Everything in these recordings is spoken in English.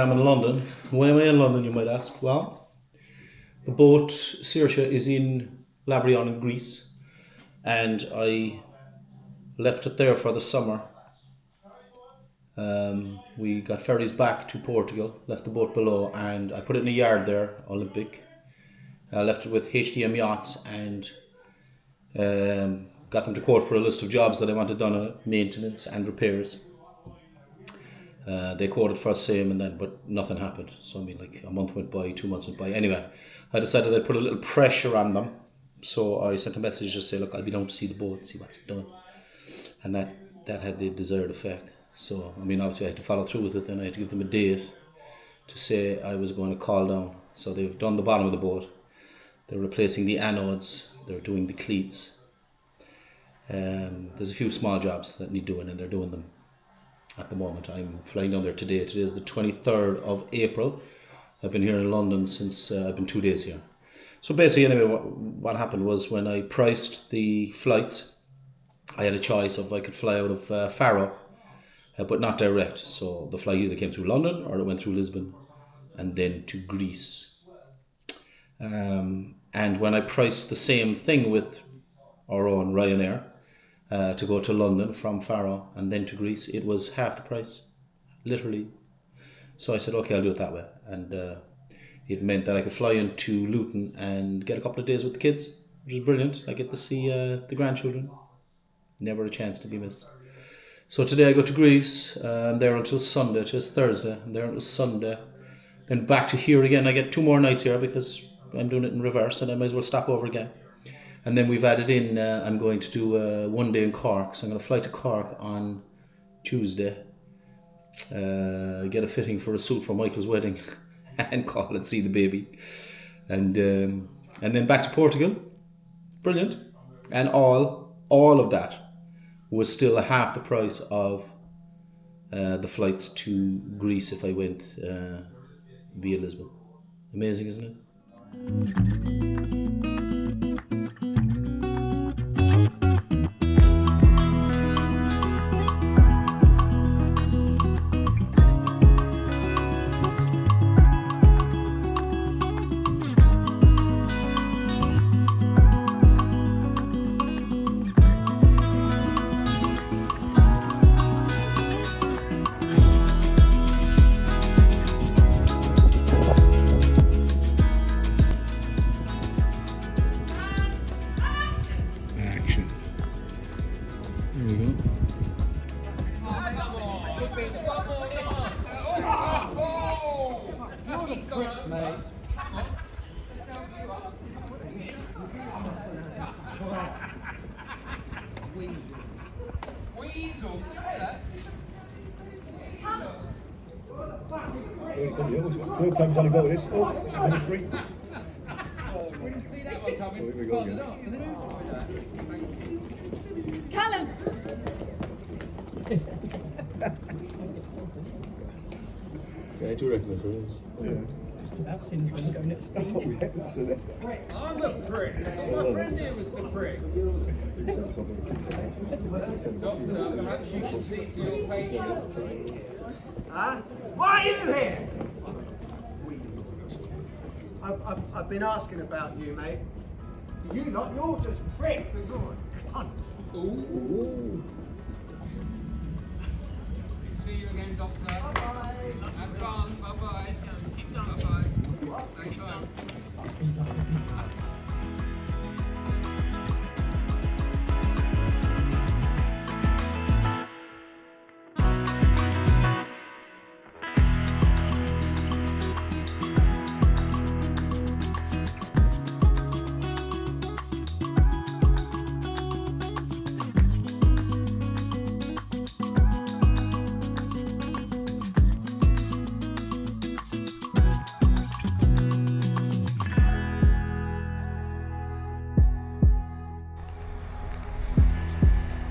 am in London. Why am I in London, you might ask? Well, the boat Saoirse is in Lavrion in Greece, and I left it there for the summer. We got ferries back to Portugal, left the boat below, and I put it in a yard there, Olympic. I left it with HDM Yachts and got them to quote for a list of jobs that I wanted done on it, maintenance and repairs. They quoted for the same, but nothing happened. So a month went by, 2 months went by. Anyway, I decided I'd put a little pressure on them. So I sent a message to say, look, I'll be down to see the boat, see what's done. And that had the desired effect. So, obviously I had to follow through with it, and I had to give them a date to say I was going to call down. So they've done the bottom of the boat. They're replacing the anodes. They're doing the cleats. There's a few small jobs that need doing, and they're doing them at the moment. I'm flying down there today. Today is the 23rd of April. I've been here in London since I've been 2 days here. So basically, anyway, what happened was when I priced the flights, I had a choice of I could fly out of Faro, but not direct. So the flight either came through London or it went through Lisbon and then to Greece. And when I priced the same thing with our own Ryanair, to go to London from Faro and then to Greece, it was half the price, literally. So I said, okay, I'll do it that way. And it meant that I could fly into Luton and get a couple of days with the kids, which is brilliant. I get to see the grandchildren. Never a chance to be missed. So today I go to Greece. I'm there until Sunday. Today's Thursday. I'm there until Sunday. Then back to here again. I get 2 more nights here because I'm doing it in reverse, and I might as well stop over again. And then we've added in, I'm going to do 1 day in Cork. So I'm going to fly to Cork on Tuesday, get a fitting for a suit for Michael's wedding and call and see the baby. And then back to Portugal. Brilliant. And all of that was still half the price of the flights to Greece if I went via Lisbon. Amazing, isn't it? Third time he's only got this. Oh, it's number 3. We didn't see that one coming. Here we go again. Callum! Yeah, do you reckon that's right? Yeah. I've seen this thing going at speed. I'm the prick. My friend here was the prick. Doctor, perhaps you should see to your patient. Huh? Why are you here? I've been asking about you, mate. You lot, you're just pricks. You're cunts. Ooh. See you again, Doctor. Bye-bye. Have fun. Bye-bye. Bye-bye. Stay fun.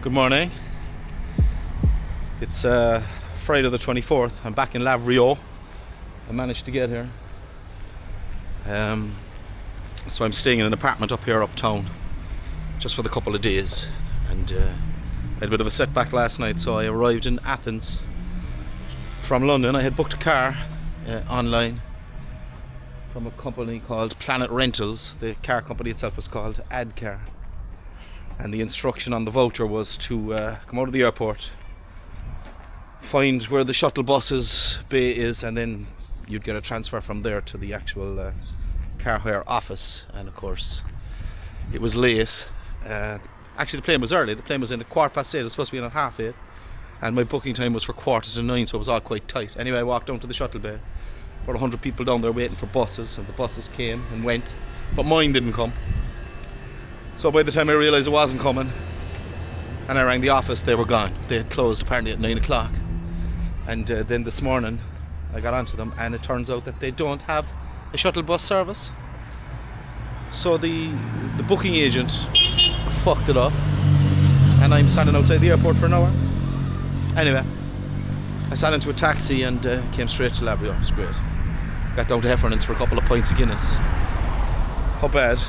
Good morning. It's Friday the 24th. I'm back in Lavrio. I managed to get here. So I'm staying in an apartment up here uptown just for the couple of days. And I had a bit of a setback last night, so I arrived in Athens from London. I had booked a car online from a company called Planet Rentals. The car company itself was called Adcar, and the instruction on the voucher was to come out of the airport, find where the shuttle buses bay is, and then you'd get a transfer from there to the actual car hire office. And of course it was late. Actually the plane was early. The plane was in at 8:15. It was supposed to be in at 8:30, and my booking time was for 9:15, so it was all quite tight. Anyway, I walked down to the shuttle bay. About 100 people down there waiting for buses, and the buses came and went, but mine didn't come. So by the time I realised it wasn't coming, and I rang the office, they were gone. They had closed apparently at 9 o'clock. And then this morning I got onto them, and it turns out that they don't have a shuttle bus service. So the booking agent fucked it up, and I'm standing outside the airport for an hour. Anyway, I sat into a taxi and came straight to Labrio. It was great. Got down to Heffernan's for a couple of pints of Guinness. How bad?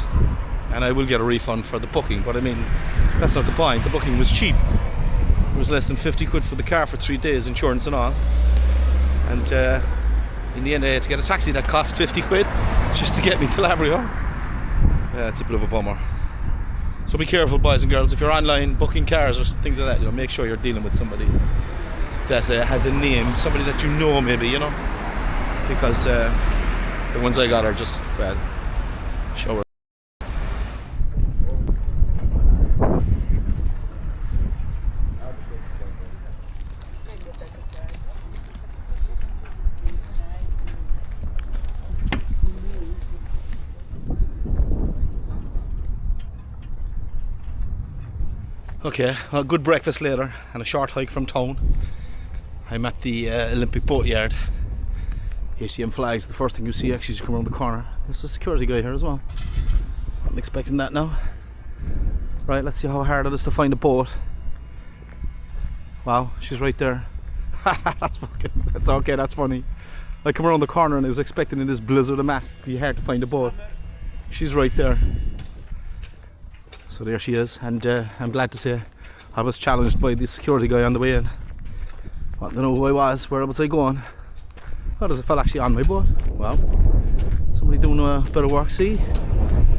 And I will get a refund for the booking, but I mean, that's not the point. The booking was cheap. It was less than 50 quid for the car for 3 days, insurance and all. And in the end I had to get a taxi that cost 50 quid just to get me to Labrio. Yeah, it's a bit of a bummer. So be careful, boys and girls, if you're online booking cars or things like that, you know, make sure you're dealing with somebody that has a name, somebody that you know maybe, you know, because the ones I got are just bad. Shower. Okay, well, good breakfast later and a short hike from town. I'm at the Olympic Boatyard. HCM flags, the first thing you see actually as you come around the corner. There's a security guy here as well. Not expecting that now. Right, let's see how hard it is to find a boat. Wow, she's right there. That's okay, that's funny. I come around the corner and I was expecting in this blizzard of mass to be hard to find a boat. She's right there. So there she is, and I'm glad to say I was challenged by the security guy on the way in. I want to know who I was, where was I going. Oh, there's a fella actually on my boat. Well, somebody doing a bit of work. See,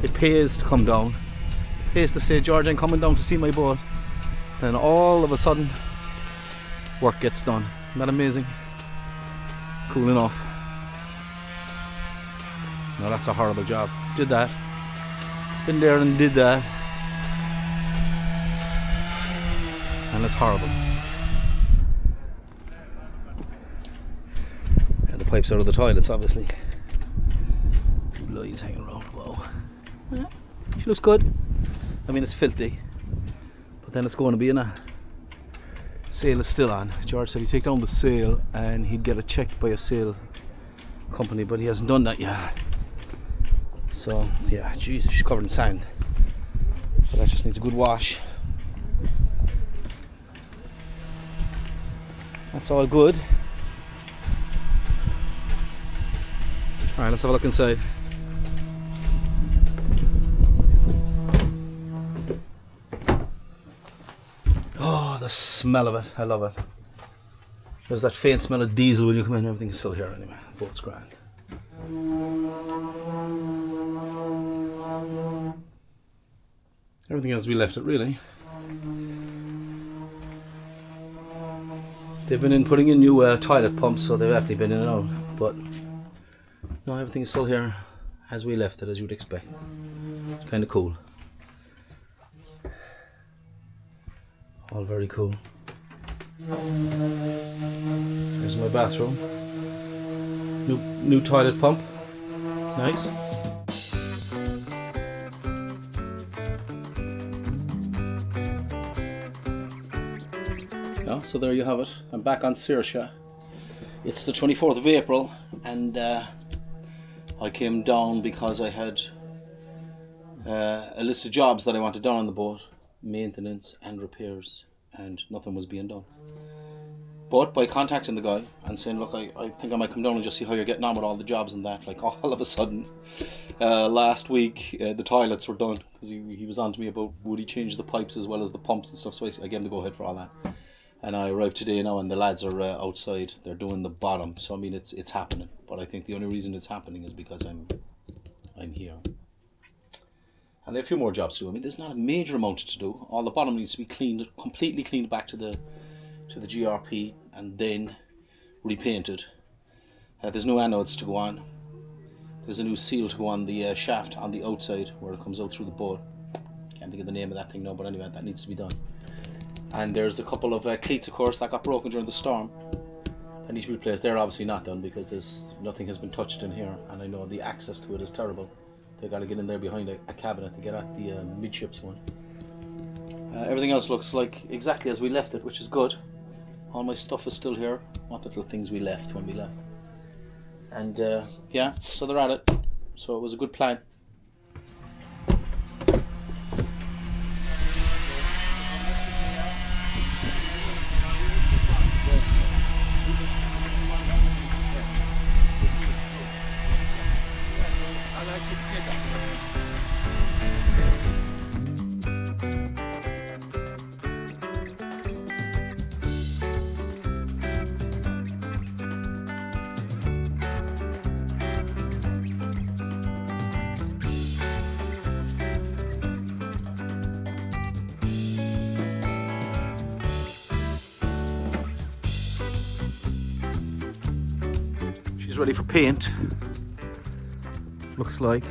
it pays to come down. It pays to say, George, I'm coming down to see my boat. Then all of a sudden, work gets done. Isn't that amazing? Cool enough. No, that's a horrible job. Did that. Been there and did that. And it's horrible. And the pipes out of the toilets, obviously. A few lines hanging around. Whoa. Yeah, she looks good. I mean, it's filthy, but then it's going to be in a sail is still on. George said he'd take down the sail and he'd get it checked by a sail company, but he hasn't done that yet. So yeah, Jesus, she's covered in sand. But that just needs a good wash. That's all good. Alright, let's have a look inside. Oh, the smell of it. I love it. There's that faint smell of diesel when you come in. Everything's still here anyway. Boat's grand. Everything as we left it, really. They've been in putting in new toilet pumps, so they've definitely been in and out. But no, everything's still here as we left it, as you'd expect. It's kind of cool. All very cool. There's my bathroom. New toilet pump. Nice. Yeah, so there you have it. I'm back on Saoirse. It's the 24th of April, and I came down because I had a list of jobs that I wanted done on the boat, maintenance and repairs, and nothing was being done. But by contacting the guy and saying, look, I think I might come down and just see how you're getting on with all the jobs and that, like all of a sudden, last week the toilets were done, because he was on to me about would he change the pipes as well as the pumps and stuff, so I gave him the go ahead for all that. And I arrived today now, and the lads are outside. They're doing the bottom, so I mean it's happening. But I think the only reason it's happening is because I'm here. And they have a few more jobs to do. I mean, there's not a major amount to do. All the bottom needs to be cleaned, completely cleaned back to the GRP, and then repainted. There's no anodes to go on. There's a new seal to go on the shaft on the outside where it comes out through the bowl. Can't think of the name of that thing now, but anyway, that needs to be done. And there's a couple of cleats, of course, that got broken during the storm. That need to be replaced. They're obviously not done because nothing has been touched in here, and I know the access to it is terrible. They got to get in there behind a cabinet to get at the midships one. Everything else looks like exactly as we left it, which is good. All my stuff is still here. What little things we left when we left. And yeah, so they're at it. So it was a good plan. Ready for paint, looks like.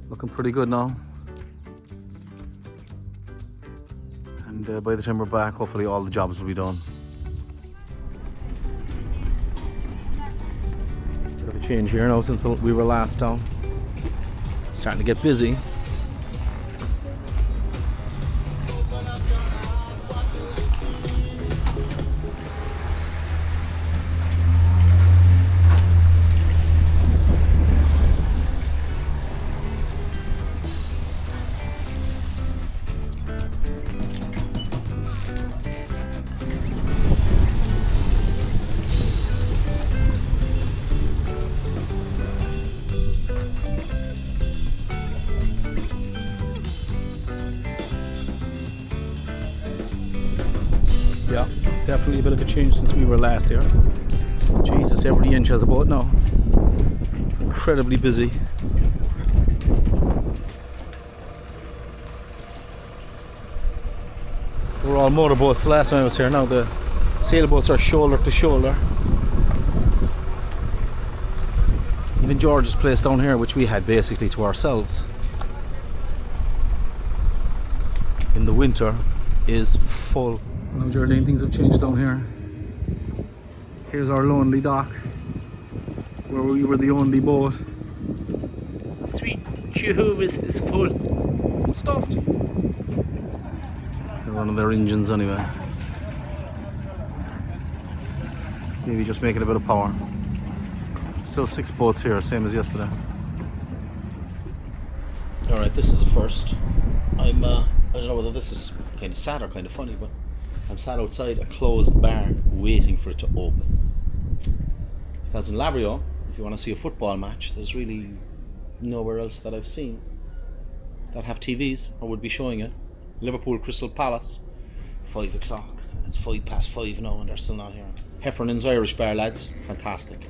Looking pretty good now. And by the time we're back, hopefully all the jobs will be done. Bit of a change here now since we were last down. Starting to get busy. Yeah, definitely a bit of a change since we were last here. Jesus, every inch has a boat now. Incredibly busy. We're all motorboats the last time I was here. Now the sailboats are shoulder to shoulder. Even George's place down here, which we had basically to ourselves in the winter, is full. Now, Geraldine, things have changed down here. Here's our lonely dock where we were the only boat. Sweet Jehovah's is full. Stuffed. They're running their engines anyway. Maybe just making a bit of power. Still 6 boats here, same as yesterday. Alright, this is the first. I don't know whether this is kind of sad or kind of funny, but I'm sat outside a closed bar waiting for it to open. Because in Lavrio, if you want to see a football match, there's really nowhere else that I've seen that have TVs or would be showing it. Liverpool Crystal Palace, 5 o'clock. It's 5:05 now and they're still not here. Heffernan's Irish bar, lads, fantastic.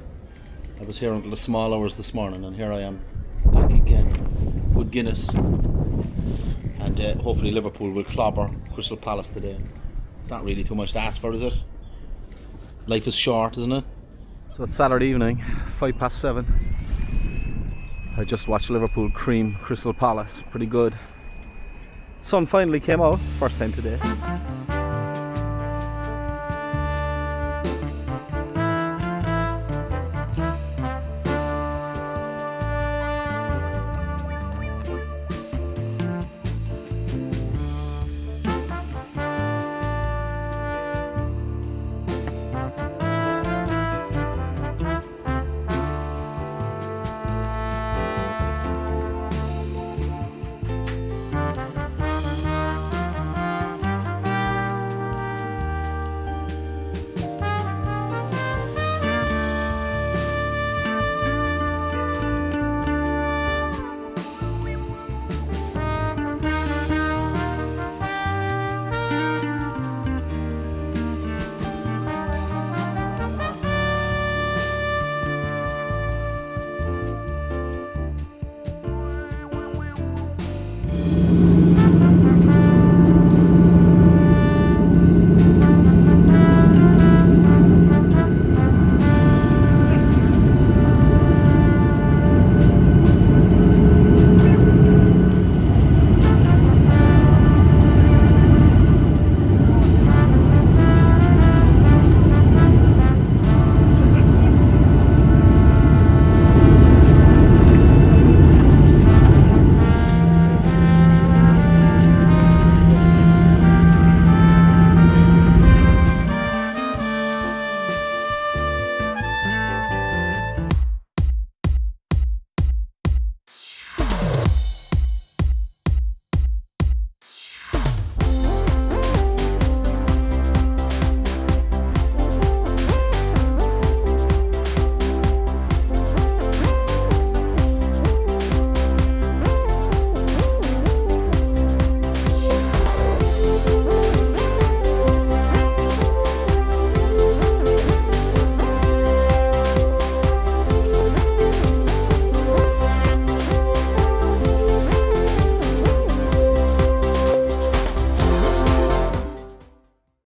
I was here until the small hours this morning and here I am back again. Good Guinness. And hopefully Liverpool will clobber Crystal Palace today. It's not really too much to ask for, is it? Life is short, isn't it? So it's Saturday evening, 7:05. I just watched Liverpool cream Crystal Palace. Pretty good. Sun finally came out, first time today.